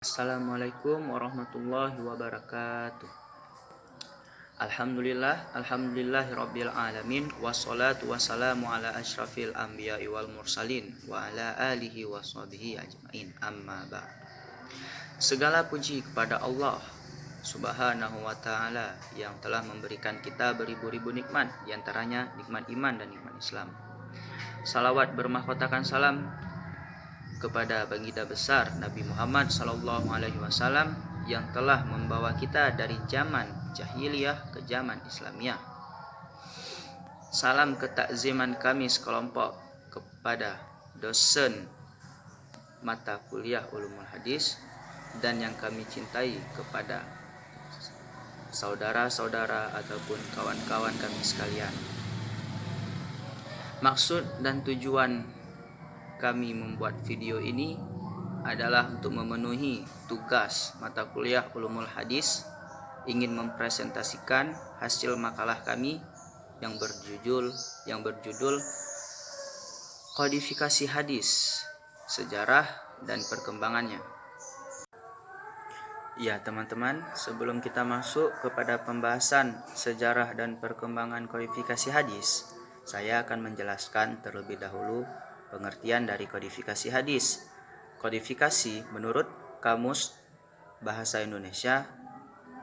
Assalamualaikum warahmatullahi wabarakatuh. Alhamdulillahirabbil alamin wassalatu wassalamu ala asyrafil anbiya'i wal mursalin wa ala alihi washabihi ajmain. Amma ba'd. Segala puji kepada Allah Subhanahu wa taala yang telah memberikan kita beribu-ribu nikmat, di antaranya nikmat iman dan nikmat Islam. Salawat bermahkotakan salam kepada baginda besar Nabi Muhammad sallallahu alaihi wasallam yang telah membawa kita dari zaman jahiliyah ke zaman Islamiyah. Salam ketakziman kami sekelompok kepada dosen mata kuliah Ulumul Hadis dan yang kami cintai kepada saudara-saudara ataupun kawan-kawan kami sekalian. Maksud dan tujuan kami membuat video ini adalah untuk memenuhi tugas mata kuliah Ulumul Hadis, ingin mempresentasikan hasil makalah kami yang berjudul Kodifikasi Hadis, Sejarah dan Perkembangannya. Ya teman-teman, sebelum kita masuk kepada pembahasan sejarah dan perkembangan kodifikasi hadis, saya akan menjelaskan terlebih dahulu pengertian dari kodifikasi hadis. Kodifikasi menurut Kamus Bahasa Indonesia,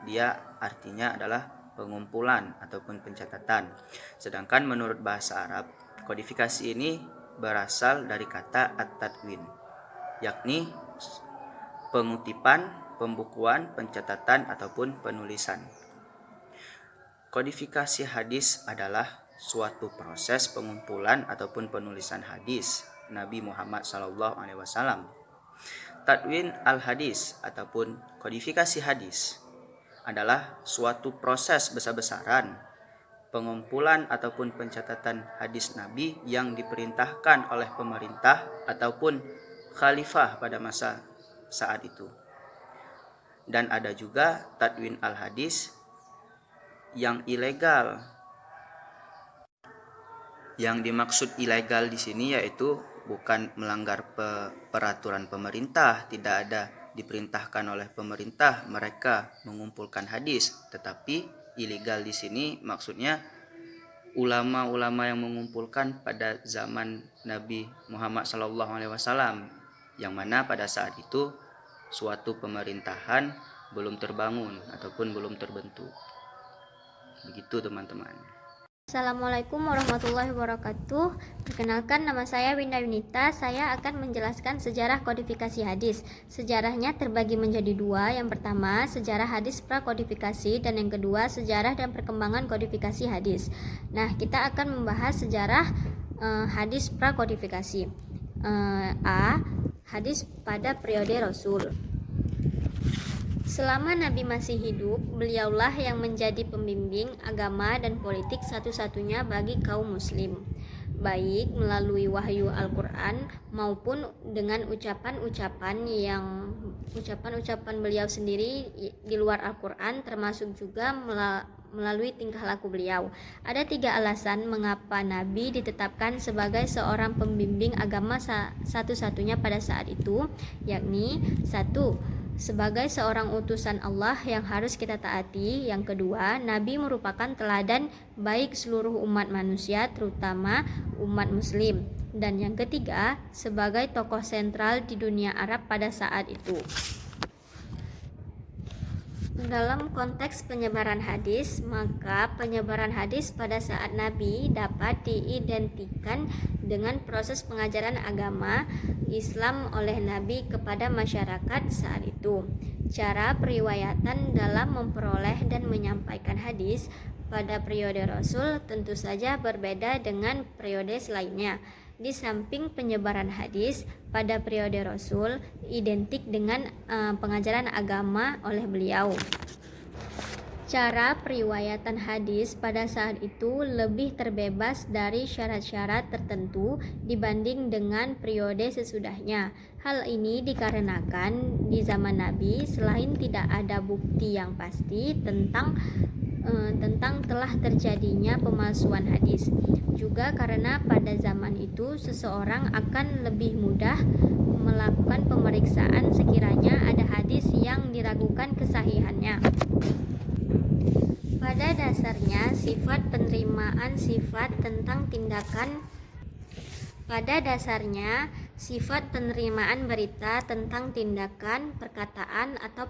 dia artinya adalah pengumpulan ataupun pencatatan. Sedangkan menurut bahasa Arab, kodifikasi ini berasal dari kata at-tadwin, yakni pengutipan, pembukuan, pencatatan ataupun penulisan. Kodifikasi hadis adalah suatu proses pengumpulan ataupun penulisan hadis Nabi Muhammad SAW. Tadwin al-hadis ataupun kodifikasi hadis adalah suatu proses besar-besaran pengumpulan ataupun pencatatan hadis Nabi yang diperintahkan oleh pemerintah ataupun khalifah pada masa saat itu. Dan ada juga tadwin al-hadis yang ilegal. Yang dimaksud ilegal di sini yaitu bukan melanggar peraturan pemerintah, tidak ada diperintahkan oleh pemerintah mereka mengumpulkan hadis, tetapi ilegal di sini maksudnya ulama-ulama yang mengumpulkan pada zaman Nabi Muhammad SAW, yang mana pada saat itu suatu pemerintahan belum terbangun ataupun belum terbentuk. Begitu teman-teman. Assalamualaikum warahmatullahi wabarakatuh. Perkenalkan, nama saya Winda Yunita. Saya akan menjelaskan sejarah kodifikasi hadis. Sejarahnya terbagi menjadi dua. Yang pertama, sejarah hadis prakodifikasi, dan yang kedua, sejarah dan perkembangan kodifikasi hadis. Nah, kita akan membahas sejarah hadis prakodifikasi. A. Hadis pada periode Rasul. Selama Nabi masih hidup, beliaulah yang menjadi pembimbing agama dan politik satu-satunya bagi kaum muslim, baik melalui wahyu Al-Quran maupun dengan ucapan-ucapan beliau sendiri di luar Al-Quran, termasuk juga melalui tingkah laku beliau. Ada 3 alasan mengapa Nabi ditetapkan sebagai seorang pembimbing agama satu-satunya pada saat itu, yakni 1. Sebagai seorang utusan Allah yang harus kita taati. Yang kedua, Nabi merupakan teladan baik seluruh umat manusia, terutama umat muslim. Dan yang ketiga, sebagai tokoh sentral di dunia Arab pada saat itu. Dalam konteks penyebaran hadis, maka penyebaran hadis pada saat Nabi dapat diidentikan dengan proses pengajaran agama Islam oleh Nabi kepada masyarakat saat itu. Cara periwayatan dalam memperoleh dan menyampaikan hadis pada periode Rasul tentu saja berbeda dengan periode selainnya. Di samping penyebaran hadis pada periode Rasul identik dengan pengajaran agama oleh beliau, cara periwayatan hadis pada saat itu lebih terbebas dari syarat-syarat tertentu dibanding dengan periode sesudahnya. Hal ini dikarenakan di zaman Nabi, selain tidak ada bukti yang pasti tentang telah terjadinya pemalsuan hadis, juga karena pada zaman itu seseorang akan lebih mudah melakukan pemeriksaan sekiranya ada hadis yang diragukan kesahihannya. Pada dasarnya, sifat penerimaan sifat tentang tindakan sifat penerimaan berita tentang tindakan, perkataan, atau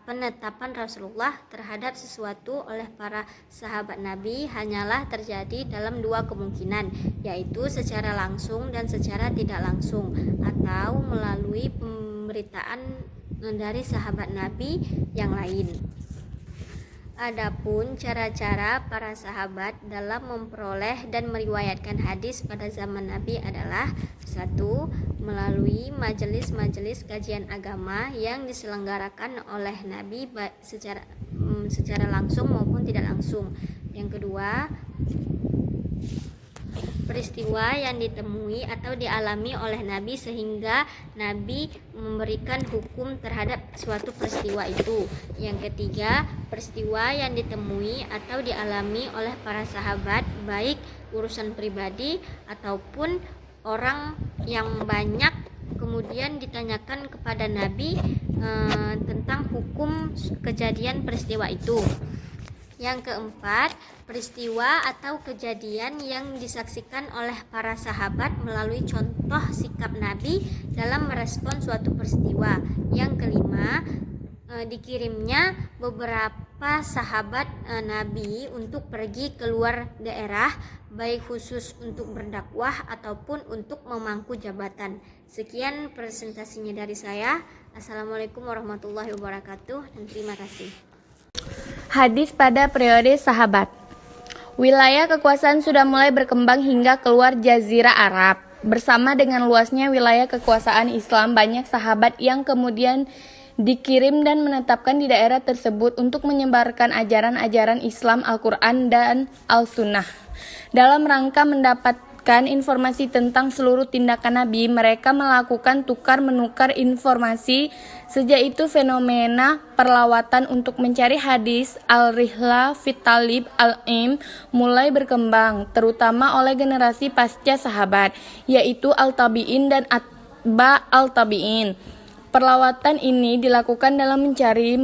penetapan Rasulullah terhadap sesuatu oleh para sahabat Nabi hanyalah terjadi dalam dua kemungkinan, yaitu secara langsung dan secara tidak langsung, atau melalui pemberitaan dari sahabat Nabi yang lain. Adapun cara-cara para sahabat dalam memperoleh dan meriwayatkan hadis pada zaman Nabi adalah: 1. Melalui majelis-majelis kajian agama yang diselenggarakan oleh Nabi secara langsung maupun tidak langsung. Yang kedua, peristiwa yang ditemui atau dialami oleh Nabi sehingga Nabi memberikan hukum terhadap suatu peristiwa itu. Yang ketiga, peristiwa yang ditemui atau dialami oleh para sahabat, baik urusan pribadi ataupun orang yang banyak, kemudian ditanyakan kepada Nabi tentang hukum kejadian peristiwa itu. Yang keempat, peristiwa atau kejadian yang disaksikan oleh para sahabat melalui contoh sikap Nabi dalam merespon suatu peristiwa. Yang kelima, dikirimnya beberapa sahabat Nabi untuk pergi keluar daerah, baik khusus untuk berdakwah ataupun untuk memangku jabatan. Sekian presentasinya dari saya. Assalamualaikum warahmatullahi wabarakatuh dan terima kasih. Hadis pada periode sahabat. Wilayah kekuasaan sudah mulai berkembang hingga keluar Jazirah Arab. Bersama dengan luasnya wilayah kekuasaan Islam, banyak sahabat yang kemudian dikirim dan menetapkan di daerah tersebut untuk menyebarkan ajaran-ajaran Islam, Al-Quran, dan Al-Sunnah. Dalam rangka mendapatkan informasi tentang seluruh tindakan Nabi, mereka melakukan tukar-menukar informasi. Sejak itu fenomena perlawatan untuk mencari hadis al-rihla fit talib al-im mulai berkembang, terutama oleh generasi pasca sahabat, yaitu al-tabi'in dan atba al-tabi'in. Perlawatan ini dilakukan dalam mencari,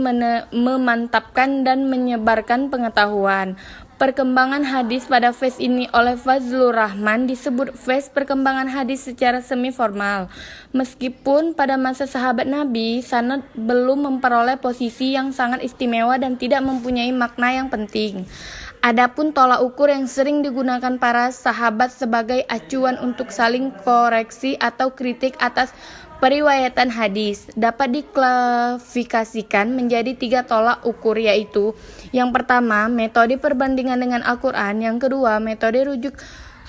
memantapkan, dan menyebarkan pengetahuan. Perkembangan hadis pada fase ini oleh Fazlur Rahman disebut fase perkembangan hadis secara semi-formal. Meskipun pada masa sahabat Nabi, sanad belum memperoleh posisi yang sangat istimewa dan tidak mempunyai makna yang penting. Adapun tolak ukur yang sering digunakan para sahabat sebagai acuan untuk saling koreksi atau kritik atas periwayatan hadis dapat diklasifikasikan menjadi 3 tolak ukur, yaitu: yang pertama, metode perbandingan dengan Al-Quran; yang kedua, metode rujuk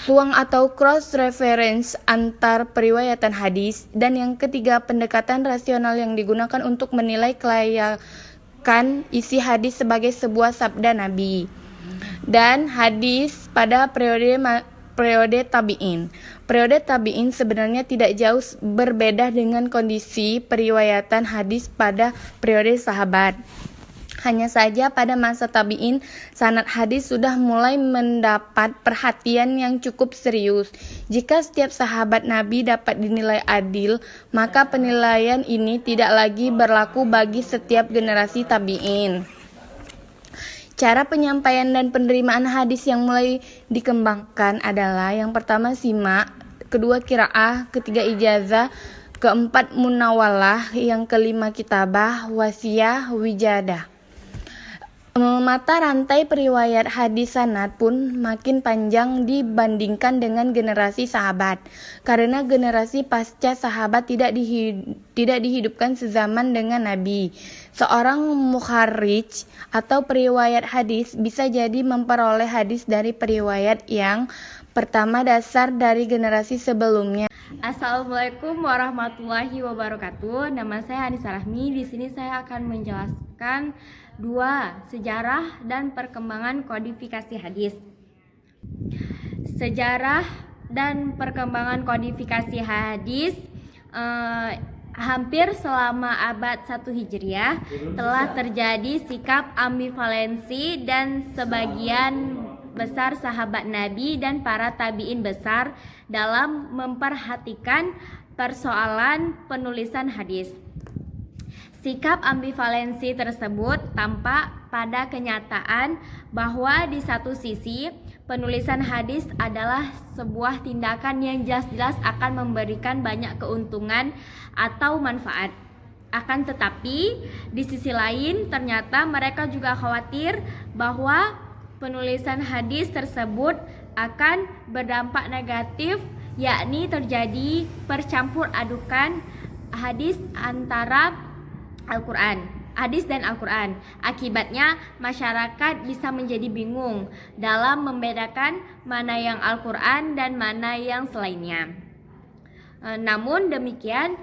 ruang atau cross reference antar periwayatan hadis; dan yang ketiga, pendekatan rasional yang digunakan untuk menilai kelayakan isi hadis sebagai sebuah sabda Nabi. Dan hadis pada periode tabi'in. Periode tabi'in sebenarnya tidak jauh berbeda dengan kondisi periwayatan hadis pada periode sahabat. Hanya saja pada masa tabi'in, sanad hadis sudah mulai mendapat perhatian yang cukup serius. Jika setiap sahabat Nabi dapat dinilai adil, maka penilaian ini tidak lagi berlaku bagi setiap generasi tabi'in. Cara penyampaian dan penerimaan hadis yang mulai dikembangkan adalah: yang pertama simak, kedua qiraah, ketiga ijazah, keempat munawalah, yang kelima kitabah, wasiyah, wijadah. Mata rantai periwayat hadis sanad pun makin panjang dibandingkan dengan generasi sahabat, karena generasi pasca sahabat tidak dihidupkan sezaman dengan Nabi. Seorang mukharrij atau periwayat hadis bisa jadi memperoleh hadis dari periwayat yang pertama dasar dari generasi sebelumnya. Assalamualaikum warahmatullahi wabarakatuh. Nama saya Anissa Rahmi. Di sini saya akan menjelaskan 2. Sejarah dan perkembangan kodifikasi hadis. Sejarah dan perkembangan kodifikasi hadis hampir selama abad 1 Hijriah telah terjadi sikap ambivalensi dan sebagian besar sahabat Nabi dan para tabi'in besar dalam memperhatikan persoalan penulisan hadis. Sikap ambivalensi tersebut tampak pada kenyataan bahwa di satu sisi penulisan hadis adalah sebuah tindakan yang jelas-jelas akan memberikan banyak keuntungan atau manfaat. Akan tetapi di sisi lain ternyata mereka juga khawatir bahwa penulisan hadis tersebut akan berdampak negatif, yakni terjadi percampur adukan hadis dan Al-Quran. Akibatnya masyarakat bisa menjadi bingung dalam membedakan mana yang Al-Quran dan mana yang selainnya. Namun demikian,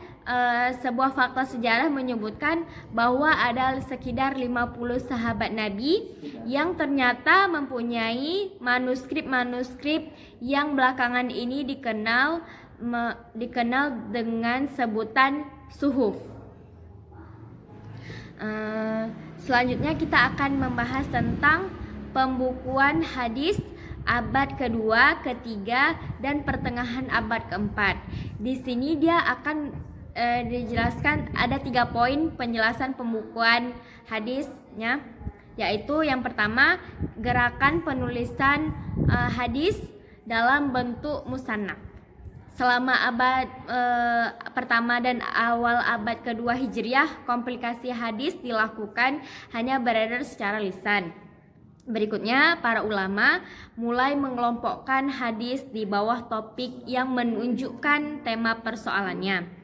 sebuah fakta sejarah menyebutkan bahwa ada sekitar 50 sahabat Nabi yang ternyata mempunyai manuskrip-manuskrip yang belakangan ini dikenal dengan sebutan suhuf. Selanjutnya kita akan membahas tentang pembukuan hadis abad kedua, ketiga, dan pertengahan abad keempat. Di sini dia akan dijelaskan ada 3 poin penjelasan pembukuan hadisnya, yaitu yang pertama, gerakan penulisan hadis dalam bentuk musannaf. Selama abad pertama dan awal abad kedua Hijriah, komplikasi hadis dilakukan hanya beredar secara lisan. Berikutnya, para ulama mulai mengelompokkan hadis di bawah topik yang menunjukkan tema persoalannya.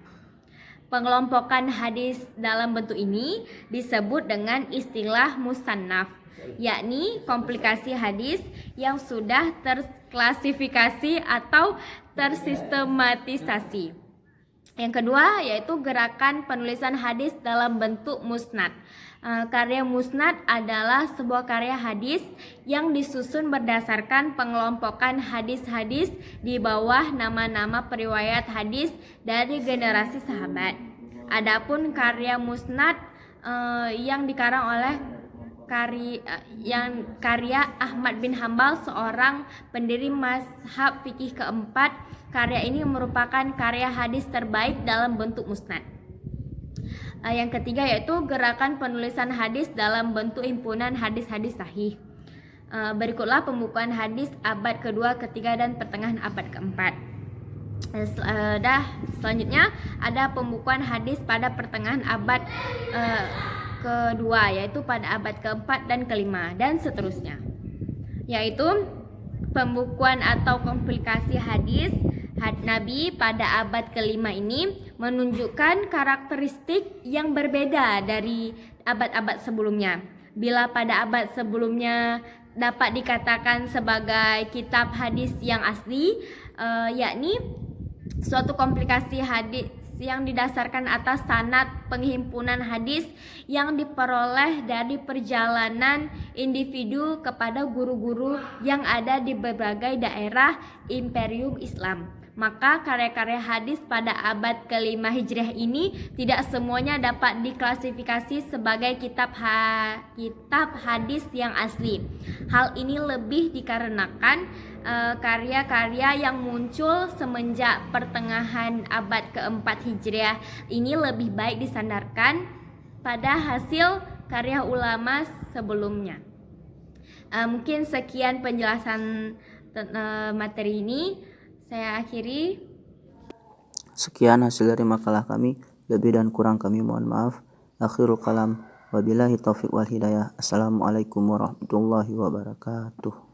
Pengelompokan hadis dalam bentuk ini disebut dengan istilah musannaf, yakni komplikasi hadis yang sudah terklasifikasi atau tersistematisasi. Yang kedua yaitu gerakan penulisan hadis dalam bentuk musnad. Karya musnad adalah sebuah karya hadis yang disusun berdasarkan pengelompokan hadis-hadis di bawah nama-nama periwayat hadis dari generasi sahabat. Adapun karya musnad yang dikarang oleh karya Ahmad bin Hambal, seorang pendiri mazhab fikih keempat. Karya ini merupakan karya hadis terbaik dalam bentuk musnad. Yang ketiga yaitu gerakan penulisan hadis dalam bentuk himpunan hadis-hadis sahih. Berikutlah pembukuan hadis abad kedua, ketiga, dan pertengahan abad keempat. Selanjutnya ada pembukuan hadis pada pertengahan abad kedua, yaitu pada abad keempat dan kelima, dan seterusnya. Yaitu pembukuan atau komplikasi hadis Nabi pada abad kelima ini menunjukkan karakteristik yang berbeda dari abad-abad sebelumnya. Bila pada abad sebelumnya dapat dikatakan sebagai kitab hadis yang asli, yakni suatu komplikasi hadis yang didasarkan atas sanad penghimpunan hadis yang diperoleh dari perjalanan individu kepada guru-guru yang ada di berbagai daerah Imperium Islam. Maka karya-karya hadis pada abad kelima Hijriah ini tidak semuanya dapat diklasifikasi sebagai kitab hadis yang asli. Hal ini lebih dikarenakan karya-karya yang muncul semenjak pertengahan abad keempat Hijriah ini lebih baik disandarkan pada hasil karya ulama sebelumnya. Mungkin sekian penjelasan materi ini. Saya akhiri. Sekian hasil dari makalah kami. Lebih dan kurang kami mohon maaf. Akhirul kalam. Wabillahi taufiq wal hidayah. Assalamualaikum warahmatullahi wabarakatuh.